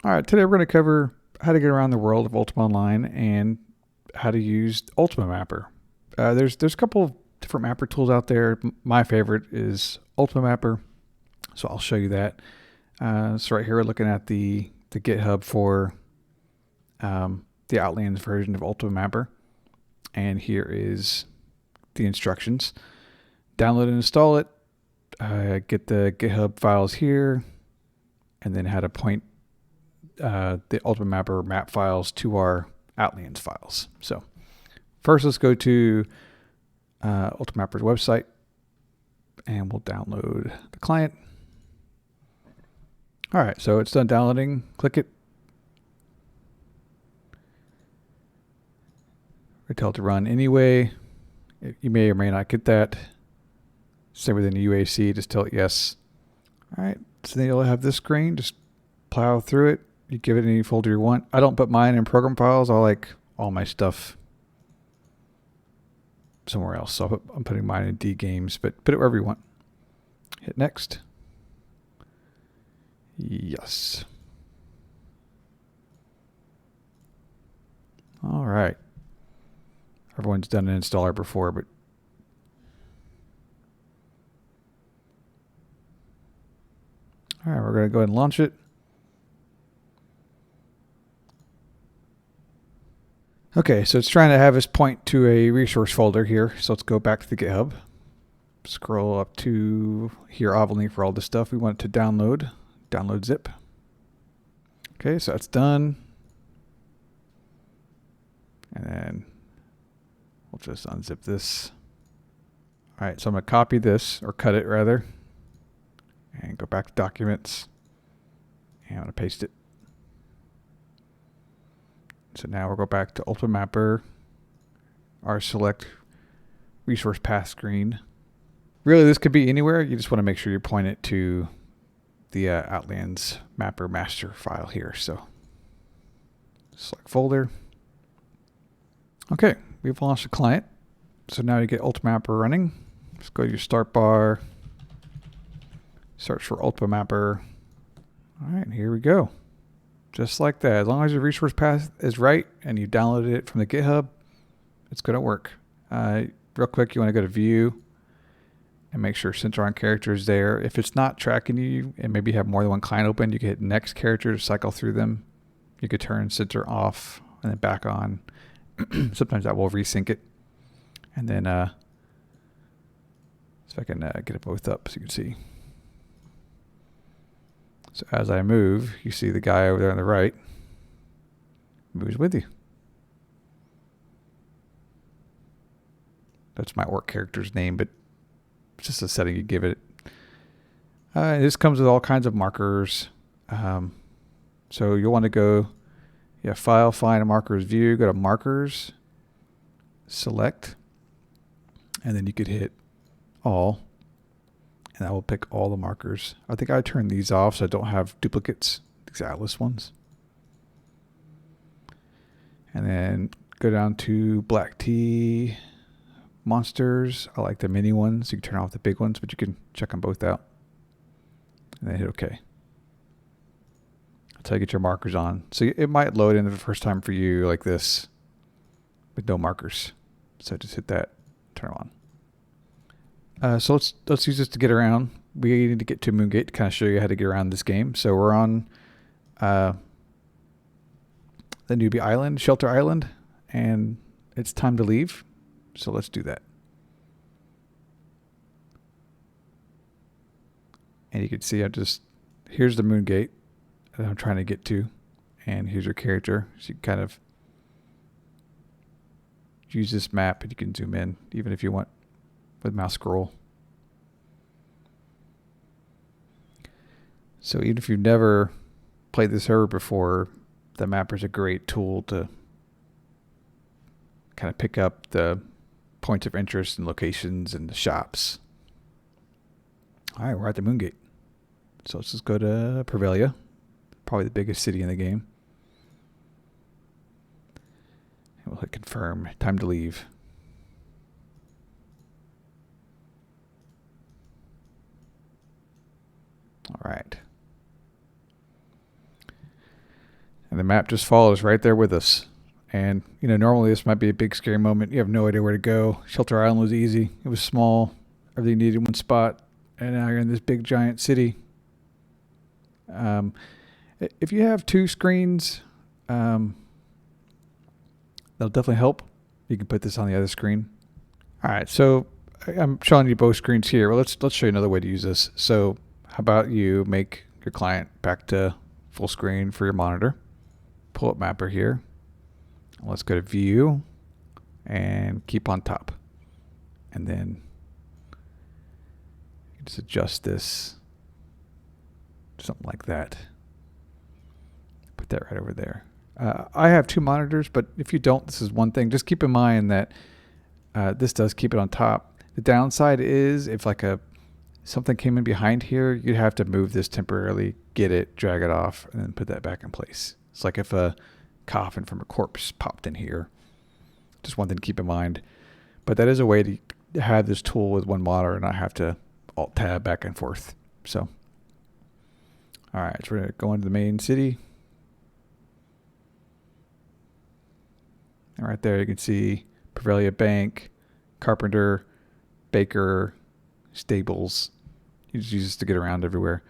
All right, today we're going to cover how to get around the world of Ultima Online and how to use Ultima Mapper. There's a couple of different mapper tools out there. My favorite is Ultima Mapper, so I'll show you that. So right here we're looking at the GitHub for the Outlands version of Ultima Mapper, and here is the instructions. Download and install it. Get the GitHub files here, and then how to point the Ultima Mapper map files to our Outlands files. So first, let's go to Ultima Mapper's website, and we'll download the client. All right, so it's done downloading. Click it. We tell it to run anyway. You may or may not get that. Same within the UAC, just tell it yes. All right, so then you'll have this screen. Just plow through it. You give it any folder you want. I don't put mine in program files. I like all my stuff somewhere else. So I'm putting mine in D games, but put it wherever you want. Hit next. Yes. All right. Everyone's done an installer before, but all right, we're going to go ahead and launch it. Okay, so it's trying to have us point to a resource folder here. So let's go back to the GitHub. Scroll up to here, obviously for all the stuff we want it to download. Download zip. Okay, so that's done. And then we'll just unzip this. All right, so I'm going to copy this, or cut it rather, and go back to documents. And I'm going to paste it. So now we'll go back to Ultima Mapper, our select resource path screen. Really, this could be anywhere. You just want to make sure you point it to the Outlands Mapper master file here. So select folder. Okay, we've launched the client. So now you get Ultima Mapper running. Just go to your start bar, search for Ultima Mapper. All right, here we go. Just like that. As long as your resource path is right and you downloaded it from the GitHub, it's going to work. Real quick, you want to go to View and make sure Center on Character is there. If it's not tracking you and maybe you have more than one client open, you can hit Next Character to cycle through them. You could turn Center off and then back on. Sometimes that will resync it. And then, so I can get it both up so you can see. So as I move, you see the guy over there on the right moves with you. That's my orc character's name, but it's just a setting you give it. This comes with all kinds of markers. So you'll want to go, File, Find, Markers, View. Go to Markers, Select, and then you could hit All. And I will pick all the markers. I think I turn these off so I don't have duplicates, these Atlas ones. And then go down to Black Tea Monsters. I like the mini ones. You can turn off the big ones, but you can check them both out. And then hit OK. That's how you get your markers on. So it might load in the first time for you like this with no markers. So just hit that, turn them on. So let's use this to get around. We need to get to Moongate to kind of show you how to get around this game. So we're on the newbie island, Shelter Island, and it's time to leave. So let's do that. And you can see here's the Moongate that I'm trying to get to, and here's your character. So you can kind of use this map, and you can zoom in even if you want with mouse scroll. So even if you've never played this server before, the mapper is a great tool to kind of pick up the points of interest and locations and the shops. All right, we're at the Moongate. So let's just go to Pervelia, probably the biggest city in the game. And we'll hit confirm, time to leave. All right. And the map just follows right there with us. And, normally this might be a big scary moment. You have no idea where to go. Shelter Island was easy. It was small. Everything needed one spot. And now you're in this big giant city. If you have two screens, that'll definitely help. You can put this on the other screen. All right, so I'm showing you both screens here. Well, let's show you another way to use this. So how about you make your client back to full screen for your monitor. Pull up Mapper here. Let's go to View and keep on top. And then just adjust this to something like that. Put that right over there. I have two monitors, but if you don't, this is one thing. Just keep in mind that this does keep it on top. The downside is if something came in behind here, you'd have to move this temporarily, get it, drag it off, and then put that back in place. It's like if a coffin from a corpse popped in here. Just one thing to keep in mind. But that is a way to have this tool with one monitor and not have to Alt-Tab back and forth. So, all right, so we're going to go into the main city. And right there you can see Prevelia Bank, Carpenter, Baker, Stables. You just use this to get around everywhere.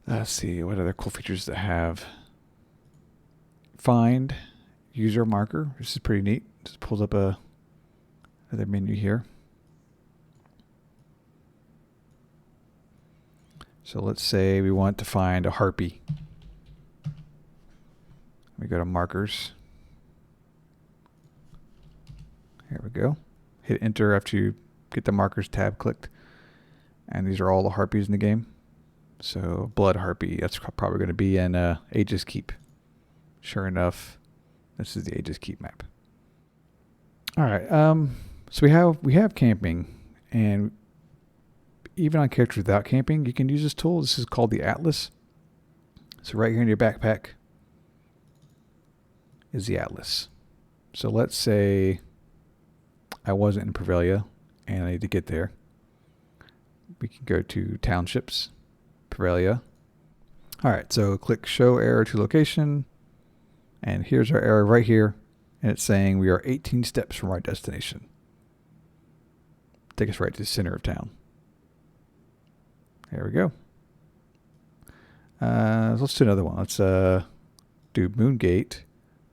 Let's see, what other cool features does it have? Find user marker. This is pretty neat. Just pulls up another menu here. So let's say we want to find a harpy. We go to markers. Here we go. Hit enter after you get the markers tab clicked. And these are all the harpies in the game. So blood harpy, that's probably going to be in Aegis Keep. Sure enough, this is the Aegis Keep map. All right, so we have camping, and even on characters without camping, you can use this tool. This is called the Atlas. So right here in your backpack is the Atlas. So let's say I wasn't in Prevelia and I need to get there. We can go to Townships, Prevelia. All right, so click Show Arrow to Location. And here's our arrow right here. And it's saying we are 18 steps from our destination. Take us right to the center of town. There we go. Let's do another one. Let's do Moongate,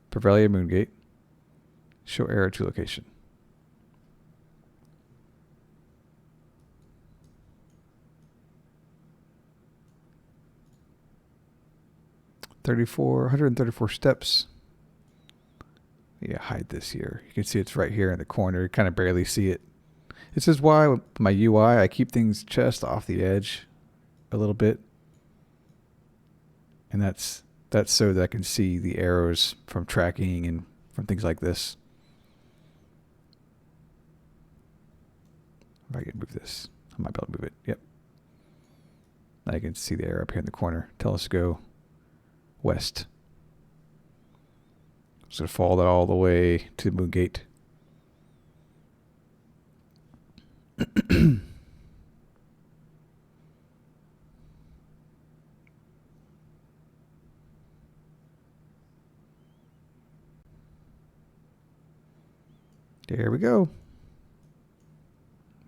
Prevelia Moongate. Show arrow to location. $134 steps. Yeah, hide this here. You can see it's right here in the corner. You kind of barely see it. This is why with my UI, I keep things just off the edge a little bit. And that's so that I can see the arrows from tracking and from things like this. If I can move this, I might be able to move it. Yep. Now you can see the arrow up here in the corner. Tell us to go west. So follow that all the way to the Moongate. There we go.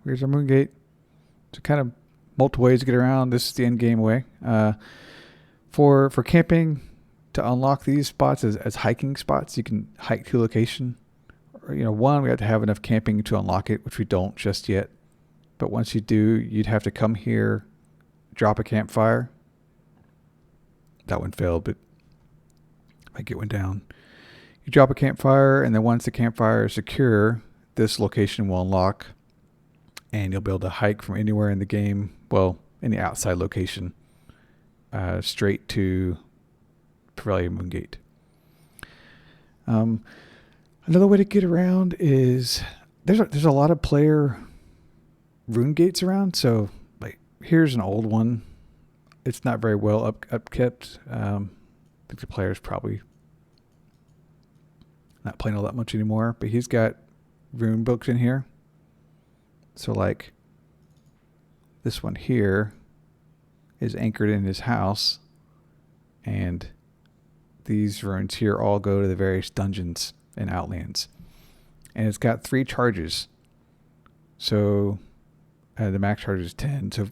Here's our Moongate. So kind of multiple ways to get around. This is the end game way. For camping, to unlock these spots as hiking spots, you can hike to a location. Or, one, we have to have enough camping to unlock it, which we don't just yet. But once you do, you'd have to come here, drop a campfire. That one failed, but I get one down. You drop a campfire, and then once the campfire is secure, this location will unlock, and you'll be able to hike from anywhere in the game, well, any outside location, straight to Prevelia Moongate. Another way to get around is there's a lot of player rune gates around. So like here's an old one. It's not very well upkept. I think the player's probably not playing all that much anymore, but he's got rune books in here. So like this one here is anchored in his house, and these runes here all go to the various dungeons in Outlands. And it's got 3 charges. So the max charge is 10. So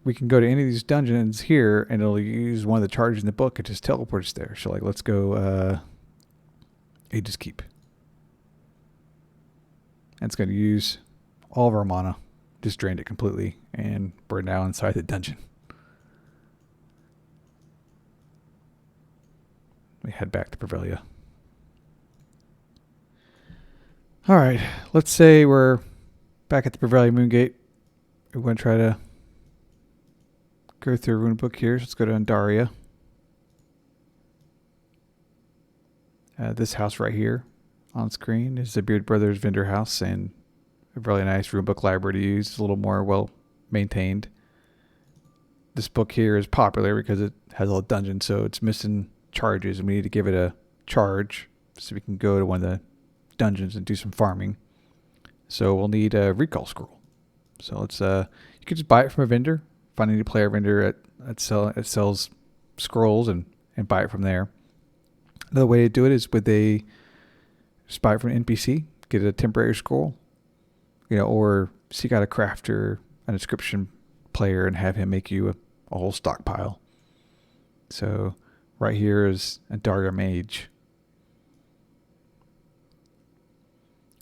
we can go to any of these dungeons here and it'll use one of the charges in the book. It just teleports there. So like, let's go Aegis Keep. And it's going to use all of our mana. Just drained it completely. And we're now inside the dungeon. We head back to Pervelia. All right, let's say we're back at the Pervelia Moongate. We're going to try to go through a rune book here. So let's go to Undaria. This house right here on screen is the Beard Brothers vendor house, and a really nice rune book library to use. It's a little more well maintained. This book here is popular because it has all the dungeons, so it's missing charges, and we need to give it a charge so we can go to one of the dungeons and do some farming. So we'll need a recall scroll. So let's you can just buy it from a vendor. Find any player vendor that sells scrolls and buy it from there. Another way to do it is just buy it from an NPC, get a temporary scroll, or seek out a crafter, an inscription player, and have him make you a whole stockpile. So right here is a Daria Mage.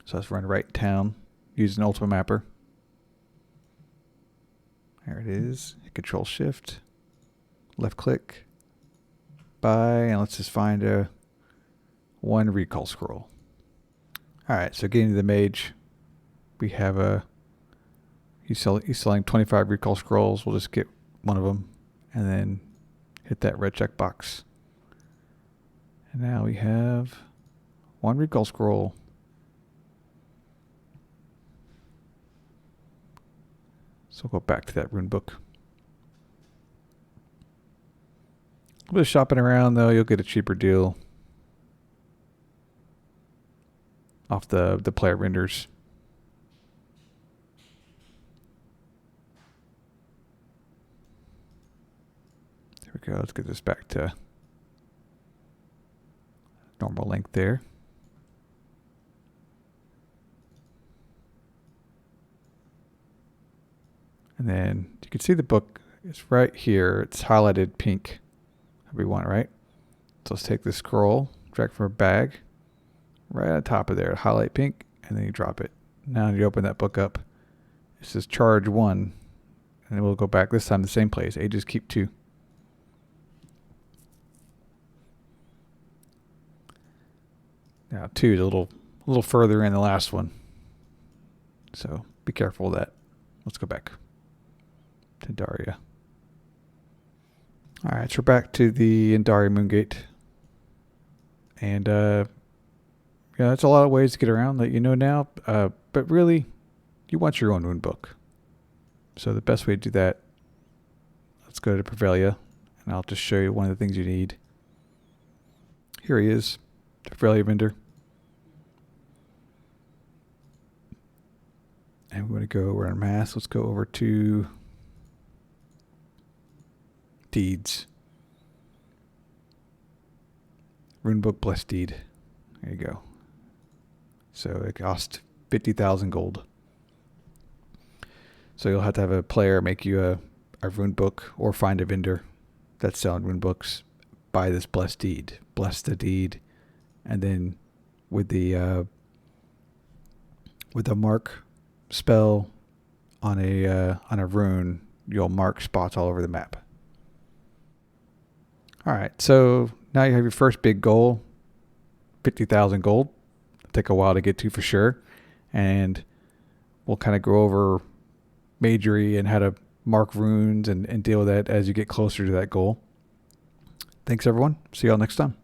So let's run right town using Ultima Mapper. There it is. Hit Control Shift, left click, buy, and let's just find one recall scroll. All right, so getting to the mage, we have he's selling 25 recall scrolls. We'll just get one of them and then hit that red check box. And now we have one recall scroll. So we'll go back to that rune book. A bit of shopping around, though. You'll get a cheaper deal off the player vendors. There we go. Let's get this back to normal length there. And then you can see the book is right here. It's highlighted pink. We want, right? So let's take this scroll, drag from a bag, right on top of there, highlight pink, and then you drop it. Now you open that book up. It says charge 1, and then we'll go back this time the same place. Aegis Keep 2. Now 2 is a little further in the last one. So be careful of that. Let's go back to Daria. All right, so we're back to the Undaria Moongate. And that's a lot of ways to get around that you know now. But really, you want your own rune book. So the best way to do that, let's go to Pervelia, and I'll just show you one of the things you need. Here he is, the Pervelia vendor. And we're going to go, we're on mass. Let's go over to Deeds. Runebook Blessed Deed. There you go. So it cost 50,000 gold. So you'll have to have a player make you a rune book, or find a vendor that's selling rune books. Buy this Blessed Deed. Bless the deed. And then with the mark spell on a rune, you'll mark spots all over the map. All right, so now you have your first big goal, 50,000 gold. It'll take a while to get to for sure, and we'll kind of go over magery and how to mark runes and deal with that as you get closer to that goal. Thanks, everyone. See y'all next time.